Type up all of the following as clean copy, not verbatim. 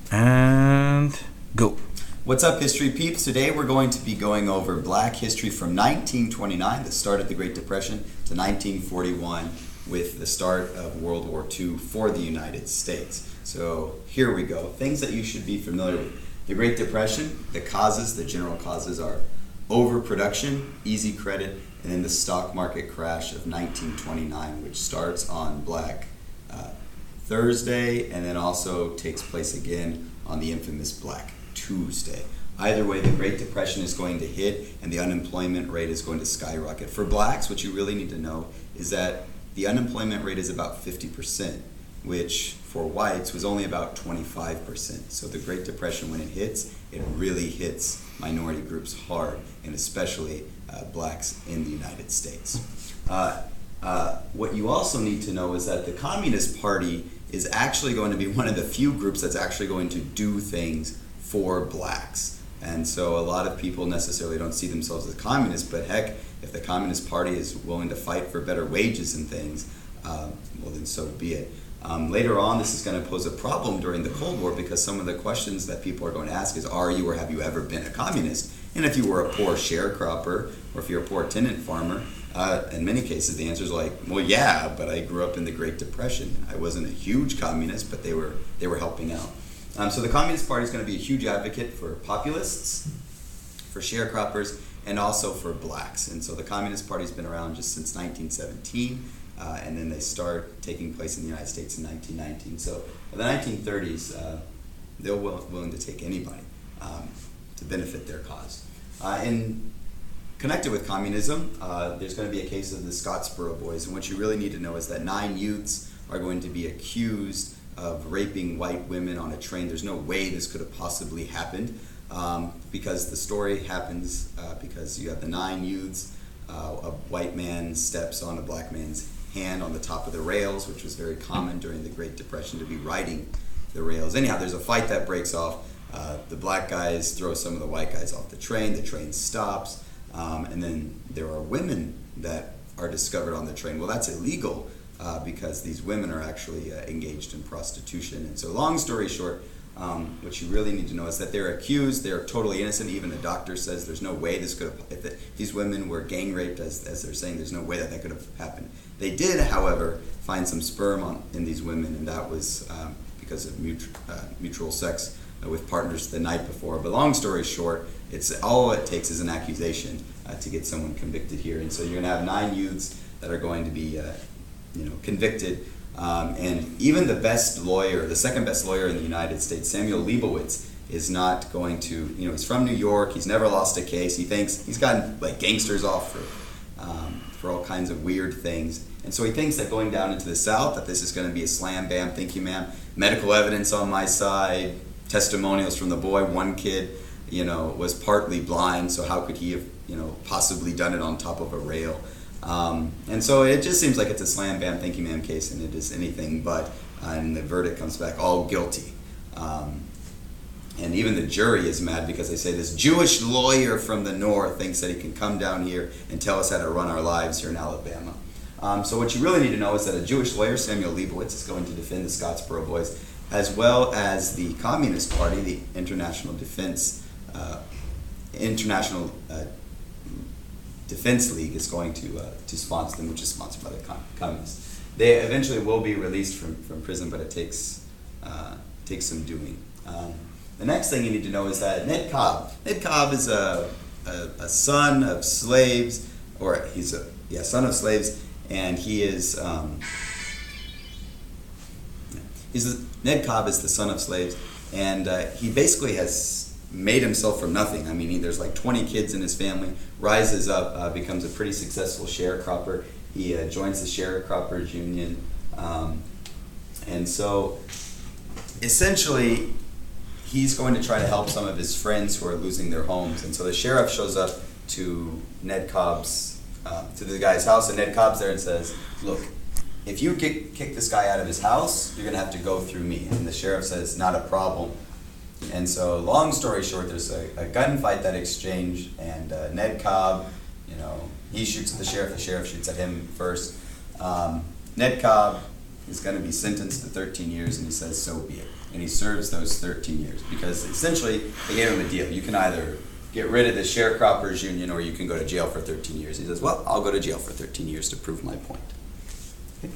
And go. What's up, History Peeps? Today we're going to be going over Black history from 1929, the start of the Great Depression, to 1941, with the start of World War II for the United States. So here we go. Things that you should be familiar with. The Great Depression, the causes, the general causes are overproduction, easy credit, and then the stock market crash of 1929, which starts on Black Thursday and then also takes place again on the infamous Black Tuesday. Either way, the Great Depression is going to hit and the unemployment rate is going to skyrocket. For blacks, what you really need to know is that the unemployment rate is about 50%, which for whites was only about 25%. So the Great Depression, when it hits, it really hits minority groups hard, and especially blacks in the United States. What you also need to know is that the Communist Party is actually going to be one of the few groups that's actually going to do things for blacks. And so a lot of people necessarily don't see themselves as communists, but heck, if the Communist Party is willing to fight for better wages and things, well then so be it. Later on, this is going to pose a problem during the Cold War, because some of the questions that people are going to ask is, are you or have you ever been a communist? And if you were a poor sharecropper, or if you're a poor tenant farmer, in many cases the answer is like, well, yeah, but I grew up in the Great Depression. I wasn't a huge communist, but they were helping out. So the Communist Party is going to be a huge advocate for populists, for sharecroppers, and also for blacks. And so the Communist Party has been around just since 1917, and then they start taking place in the United States in 1919. So in the 1930s, they're willing to take anybody to benefit their cause. And connected with communism, there's going to be a case of the Scottsboro Boys, and what you really need to know is that 9 youths are going to be accused of raping white women on a train. There's no way this could have possibly happened, because the story happens because you have the 9 youths, a white man steps on a black man's hand on the top of the rails, which was very common during the Great Depression to be riding the rails. Anyhow, there's a fight that breaks off. The black guys throw some of the white guys off the train stops, and then there are women that are discovered on the train. Well, that's illegal, because these women are actually engaged in prostitution. And so long story short, what you really need to know is that they're accused, they're totally innocent. Even the doctor says there's no way this could have, if these women were gang raped, as they're saying, there's no way that could have happened. They did, however, find some sperm in these women, and that was because of mutual sex with partners the night before. But long story short, it's all it takes is an accusation to get someone convicted here. And so you're going to have 9 youths that are going to be convicted, and even the best lawyer, the second best lawyer in the United States, Samuel Leibowitz, is not going to, he's from New York, he's never lost a case, he thinks he's gotten like gangsters off for all kinds of weird things, and so he thinks that going down into the South, that this is going to be a slam bam, thank you ma'am, medical evidence on my side, testimonials from the boy. One kid, was partly blind, so how could he have, possibly done it on top of a rail? And so it just seems like it's a slam bam thank you ma'am case, and it is anything but, and the verdict comes back all guilty. And even the jury is mad because they say this Jewish lawyer from the north thinks that he can come down here and tell us how to run our lives here in Alabama. So what you really need to know is that a Jewish lawyer, Samuel Leibowitz, is going to defend the Scottsboro Boys, as well as the Communist Party, the International Defense League is going to sponsor them, which is sponsored by the communists. They eventually will be released from prison, but it takes some doing. The next thing you need to know is that Ned Cobb is a son of slaves, or he's a son of slaves, and he is Ned Cobb is the son of slaves, and he basically has made himself from nothing. I mean, there's like 20 kids in his family, rises up, becomes a pretty successful sharecropper. He joins the Sharecroppers Union, and so essentially he's going to try to help some of his friends who are losing their homes. And so the sheriff shows up to Ned Cobb's, to the guy's house, and Ned Cobb's there and says, look, if you kick this guy out of his house, you're going to have to go through me. And the sheriff says, not a problem. And so long story short, there's a gunfight that exchanged, and Ned Cobb, he shoots at the sheriff shoots at him first. Ned Cobb is going to be sentenced to 13 years, and he says, so be it. And he serves those 13 years because essentially they gave him a deal. You can either get rid of the sharecroppers union or you can go to jail for 13 years. He says, well, I'll go to jail for 13 years to prove my point. Okay.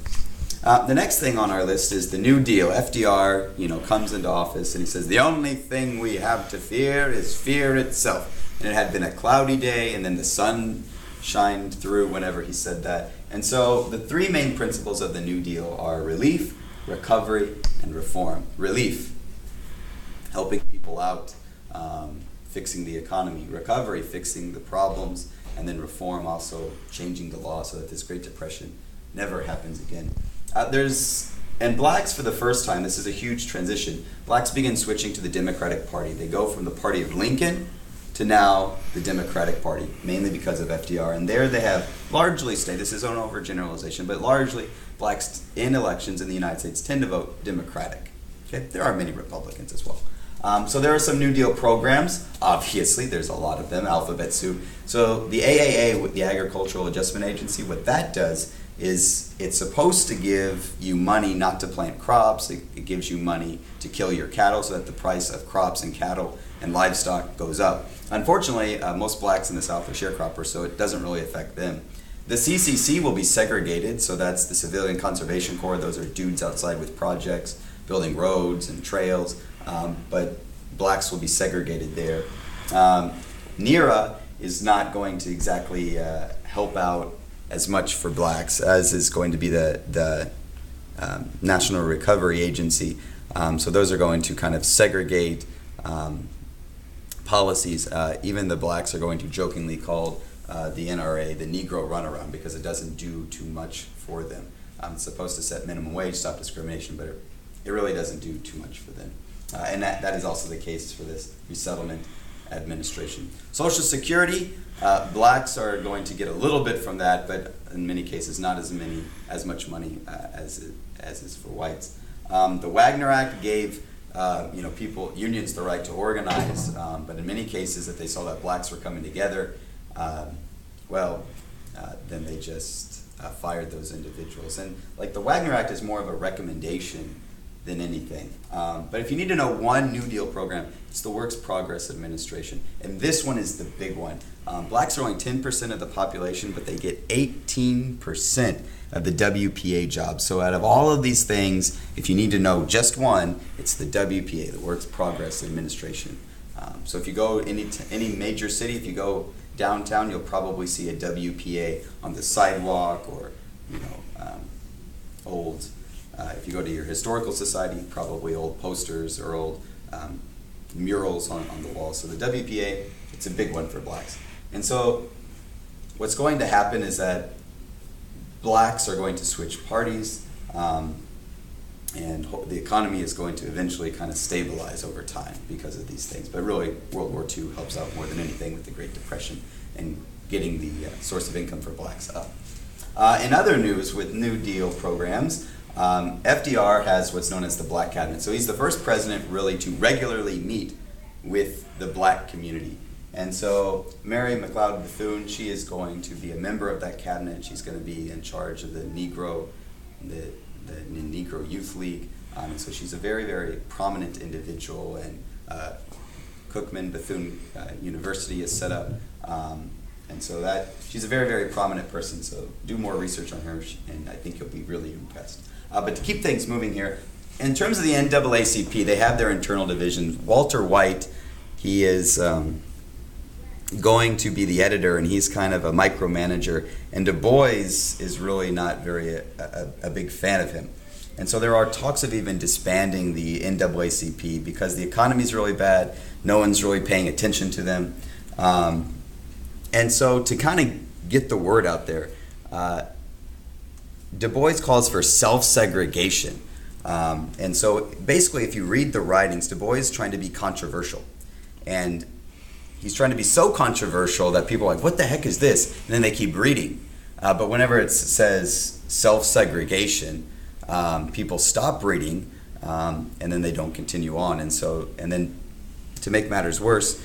The next thing on our list is the New Deal. FDR, comes into office and he says, the only thing we have to fear is fear itself. And it had been a cloudy day, and then the sun shined through whenever he said that. And so the three main principles of the New Deal are relief, recovery, and reform. Relief, helping people out, fixing the economy. Recovery, fixing the problems. And then reform, also changing the law so that this Great Depression never happens again. And blacks, for the first time, this is a huge transition, blacks begin switching to the Democratic Party. They go from the party of Lincoln to now the Democratic Party, mainly because of FDR. And there they have largely stayed, this is an overgeneralization, but largely blacks in elections in the United States tend to vote Democratic. Okay? There are many Republicans as well. So there are some New Deal programs. Obviously, there's a lot of them, alphabet soup. So the AAA, the Agricultural Adjustment Agency, what that does is it's supposed to give you money not to plant crops. It gives you money to kill your cattle so that the price of crops and cattle and livestock goes up. Unfortunately, most blacks in the South are sharecroppers, so it doesn't really affect them. The CCC will be segregated, so that's the Civilian Conservation Corps. Those are dudes outside with projects, building roads and trails, but blacks will be segregated there. NERA is not going to exactly help out as much for blacks as is going to be the National Recovery Agency. So those are going to kind of segregate policies. Even the blacks are going to jokingly call the NRA the Negro runaround because it doesn't do too much for them. It's supposed to set minimum wage, stop discrimination, but it really doesn't do too much for them. And that is also the case for this resettlement administration. Social Security, blacks are going to get a little bit from that, but in many cases not as much money as is for whites. The Wagner Act gave unions the right to organize, but in many cases if they saw that blacks were coming together, then they just fired those individuals. And like the Wagner Act is more of a recommendation than anything. But if you need to know one New Deal program, it's the Works Progress Administration. And this one is the big one. Blacks are only 10% of the population, but they get 18% of the WPA jobs. So out of all of these things, if you need to know just one, it's the WPA, the Works Progress Administration. So if you go any major city, if you go downtown, you'll probably see a WPA on the sidewalk or old. If you go to your historical society, probably old posters or old murals on the walls. So the WPA, it's a big one for blacks. And so what's going to happen is that blacks are going to switch parties, and the economy is going to eventually kind of stabilize over time because of these things. But really, World War II helps out more than anything with the Great Depression and getting the source of income for blacks up. In other news with New Deal programs, FDR has what's known as the Black Cabinet. So he's the first president really to regularly meet with the black community. And so Mary McLeod Bethune, she is going to be a member of that cabinet. She's going to be in charge of the Negro Youth League. And so she's a very, very prominent individual. And Cookman Bethune University is set up. And so she's a very, very prominent person. So do more research on her, and I think you'll be really impressed. But to keep things moving here, in terms of the NAACP, they have their internal divisions. Walter White, he is going to be the editor, and he's kind of a micromanager. And Du Bois is really not a big fan of him. And so there are talks of even disbanding the NAACP because the economy is really bad. No one's really paying attention to them. And so to kind of get the word out there, Du Bois calls for self-segregation. And so basically, if you read the writings, Du Bois is trying to be controversial. And he's trying to be so controversial that people are like, what the heck is this? And then they keep reading. But whenever it says self-segregation, people stop reading, and then they don't continue on. And then to make matters worse,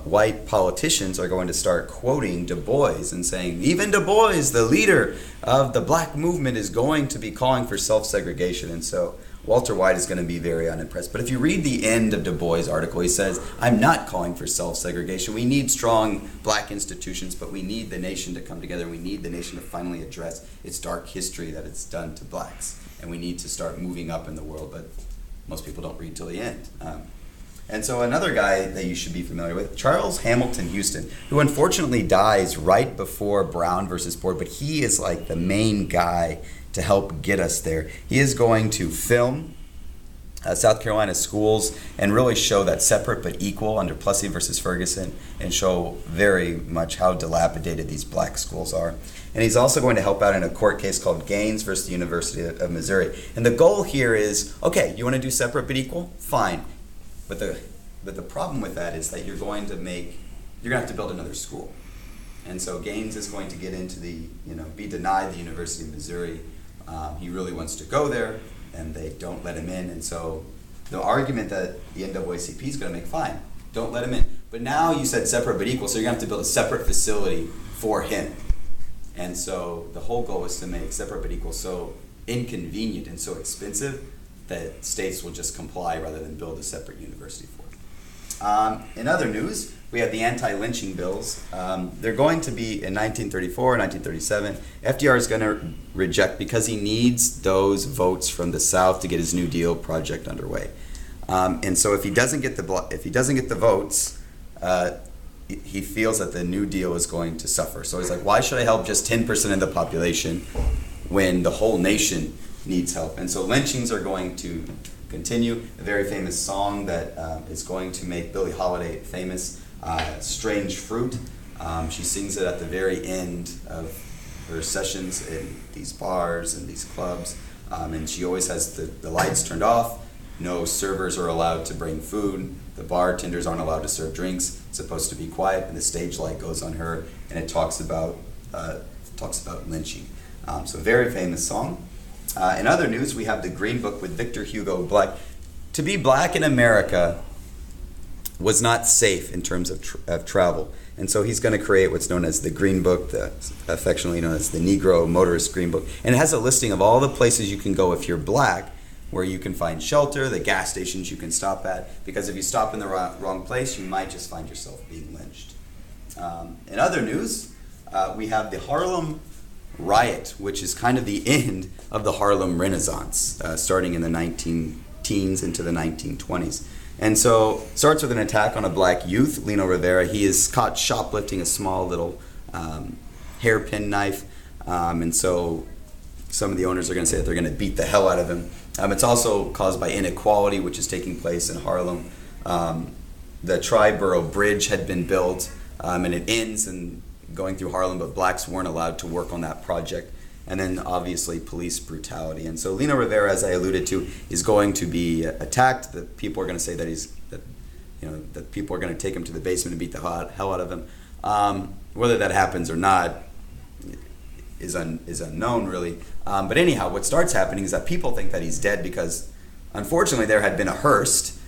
white politicians are going to start quoting Du Bois and saying, even Du Bois, the leader of the black movement, is going to be calling for self-segregation. And so Walter White is going to be very unimpressed. But if you read the end of Du Bois' article, he says, I'm not calling for self-segregation. We need strong black institutions, but we need the nation to come together. We need the nation to finally address its dark history that it's done to blacks. And we need to start moving up in the world, but most people don't read till the end. And so another guy that you should be familiar with, Charles Hamilton Houston, who unfortunately dies right before Brown versus Board, but he is like the main guy to help get us there. He is going to film South Carolina schools and really show that separate but equal under Plessy versus Ferguson, and show very much how dilapidated these black schools are. And he's also going to help out in a court case called Gaines versus the University of Missouri. And the goal here is, okay, you want to do separate but equal? Fine. But the problem with that is that you're going to have to build another school. And so Gaines is going to get into be denied the University of Missouri. He really wants to go there, and they don't let him in. And so the argument that the NAACP is going to make, fine, don't let him in. But now you said separate but equal, so you're going to have to build a separate facility for him. And so the whole goal is to make separate but equal so inconvenient and so expensive that states will just comply rather than build a separate university for it. In other news, we have the anti-lynching bills. They're going to be in 1934, 1937. FDR is going to reject because he needs those votes from the South to get his New Deal project underway. And so if he doesn't get the votes, he feels that the New Deal is going to suffer. So he's like, why should I help just 10% of the population when the whole nation needs help? And so lynchings are going to continue. A very famous song that is going to make Billie Holiday famous, Strange Fruit. She sings it at the very end of her sessions in these bars and these clubs. And she always has the lights turned off. No servers are allowed to bring food. The bartenders aren't allowed to serve drinks. It's supposed to be quiet, and the stage light goes on her, and it talks about lynching. So a very famous song. In other news, we have the Green Book with Victor Hugo Black. To be black in America was not safe in terms of travel. And so he's going to create what's known as the Green Book, affectionately known as the Negro Motorist Green Book. And it has a listing of all the places you can go if you're black, where you can find shelter, the gas stations you can stop at, because if you stop in the wrong place, you might just find yourself being lynched. In other news, we have the Harlem Riot, which is kind of the end of the Harlem Renaissance, starting in the 19-teens into the 1920s. And so it starts with an attack on a black youth, Lino Rivera. He is caught shoplifting a small little hairpin knife, and so some of the owners are going to say that they're going to beat the hell out of him. It's also caused by inequality, which is taking place in Harlem. The Triborough Bridge had been built, and it ends in going through Harlem, but blacks weren't allowed to work on that project. And then obviously police brutality. And so Lino Rivera, as I alluded to, is going to be attacked. The people are going to say that people are going to take him to the basement and beat the hell out of him. Whether that happens or not is unknown, really. But anyhow, what starts happening is that people think that he's dead because, unfortunately, there had been a hearse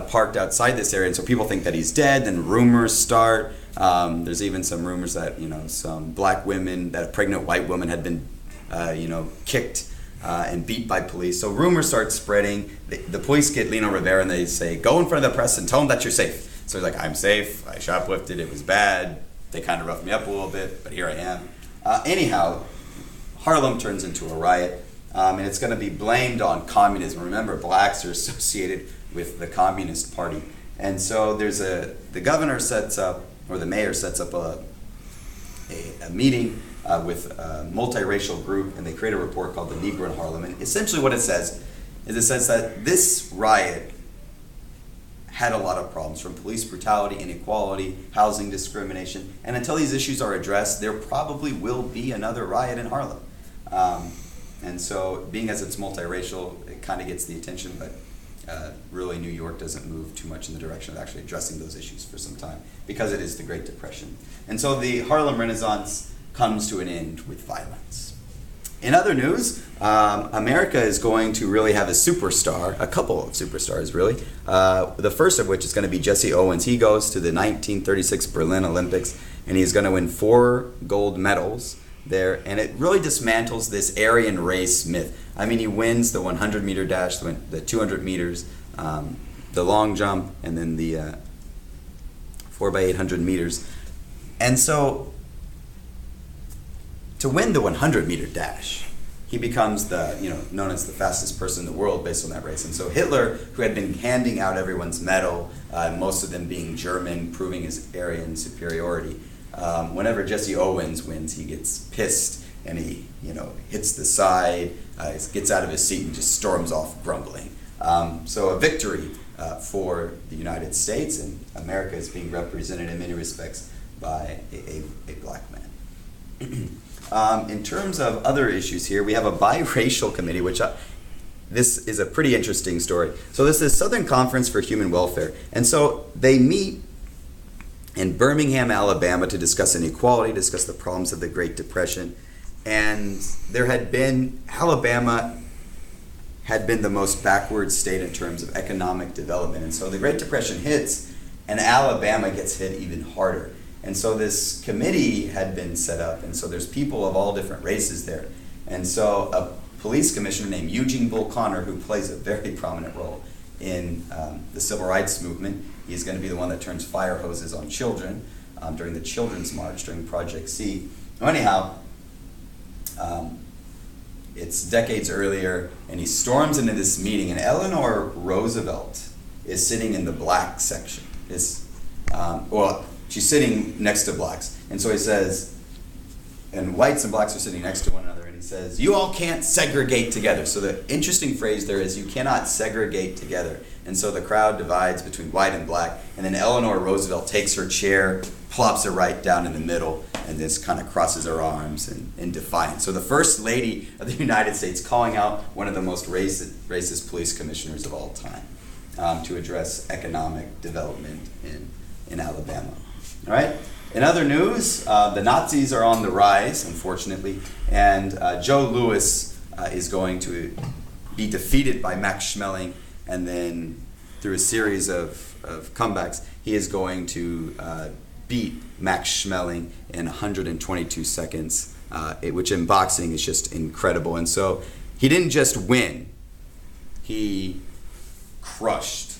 parked outside this area, and so people think that he's dead. Then rumors start. There's even some rumors that some black women, that a pregnant white woman had been kicked and beat by police. So rumors start spreading. The police get Lino Rivera and they say, go in front of the press and tell them that you're safe. So he's like, I'm safe. I shoplifted. It was bad. They kind of roughed me up a little bit, but here I am. Anyhow, Harlem turns into a riot, and it's going to be blamed on communism. Remember, blacks are associated with the Communist Party. And so the governor sets up, or the mayor sets up a meeting with a multiracial group, and they create a report called the Negro in Harlem. And essentially what it says is, it says that this riot had a lot of problems, from police brutality, inequality, housing discrimination, and until these issues are addressed, there probably will be another riot in Harlem. And so, being as it's multiracial, it kind of gets the attention, but really New York doesn't move too much in the direction of actually addressing those issues for some time, because it is the Great Depression. And so the Harlem Renaissance comes to an end with violence. In other news, America is going to really have a superstar, a couple of superstars really. The first of which is going to be Jesse Owens. He goes to the 1936 Berlin Olympics, and he's going to win 4 gold medals there, and it really dismantles this Aryan race myth. I mean, he wins the 100-meter dash, the 200 meters, the long jump, and then the 4x800 meters. And so, to win the 100-meter dash, he becomes known as the fastest person in the world based on that race. And so Hitler, who had been handing out everyone's medal, most of them being German, proving his Aryan superiority, whenever Jesse Owens wins, he gets pissed and he hits the side, gets out of his seat and just storms off grumbling. So a victory for the United States, and America is being represented in many respects by a black man. In terms of other issues here, we have a biracial committee, which this is a pretty interesting story. So this is Southern Conference for Human Welfare, and so they meet in Birmingham, Alabama, to discuss inequality, discuss the problems of the Great Depression, and Alabama had been the most backward state in terms of economic development, and so the Great Depression hits, and Alabama gets hit even harder. And so this committee had been set up, and so there's people of all different races there. And so a police commissioner named Eugene Connor, who plays a very prominent role in the civil rights movement, he's going to be the one that turns fire hoses on children during the Children's March, during Project C. Anyhow, it's decades earlier, and he storms into this meeting, and Eleanor Roosevelt is sitting in the black section. She's sitting next to blacks. And so he says, and whites and blacks are sitting next to one another, and he says, "You all can't segregate together." So the interesting phrase there is, you cannot segregate together. And so the crowd divides between white and black, and then Eleanor Roosevelt takes her chair, plops it right down in the middle, and just kind of crosses her arms in defiance. So the First Lady of the United States calling out one of the most racist police commissioners of all time to address economic development in Alabama. All right. In other news, the Nazis are on the rise, unfortunately, and Joe Louis is going to be defeated by Max Schmeling, and then through a series of comebacks, he is going to beat Max Schmeling in 122 seconds, which in boxing is just incredible. And so he didn't just win, he crushed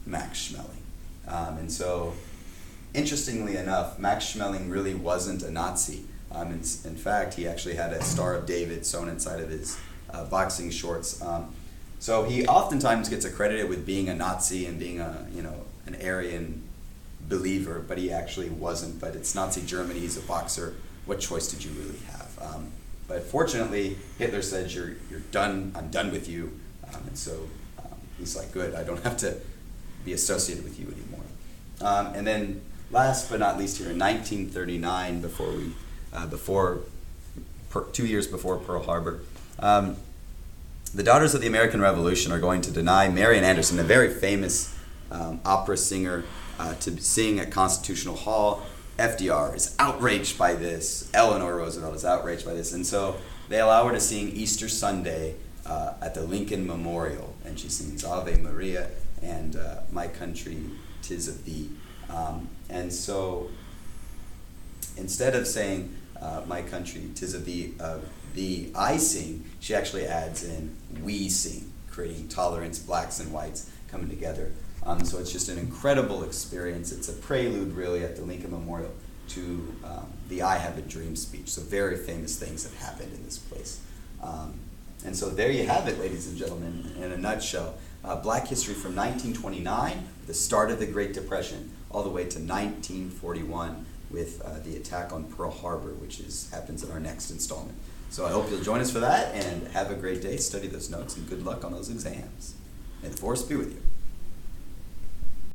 Max Schmeling. And so, interestingly enough, Max Schmeling really wasn't a Nazi. In fact, he actually had a Star of David sewn inside of his boxing shorts. So he oftentimes gets accredited with being a Nazi and being an Aryan believer, but he actually wasn't. But it's Nazi Germany, he's a boxer. What choice did you really have? But fortunately, Hitler said, "You're done. I'm done with you." And so he's like, "Good. I don't have to be associated with you anymore." And then, last but not least, here in 1939, 2 years before Pearl Harbor, the Daughters of the American Revolution are going to deny Marian Anderson, a very famous opera singer, to sing at Constitutional Hall. FDR is outraged by this. Eleanor Roosevelt is outraged by this. And so they allow her to sing Easter Sunday at the Lincoln Memorial. And she sings Ave Maria and My Country, 'Tis of Thee. And so instead of saying My Country, 'Tis of Thee, I sing, she actually adds in we sing, creating tolerance, blacks and whites coming together. So it's just an incredible experience. It's a prelude, really, at the Lincoln Memorial to the I Have a Dream speech. So very famous things have happened in this place. And so there you have it, ladies and gentlemen, in a nutshell. Black history from 1929, the start of the Great Depression, all the way to 1941 with the attack on Pearl Harbor, which happens in our next installment. So I hope you'll join us for that, and have a great day. Study those notes, and good luck on those exams. May the force be with you.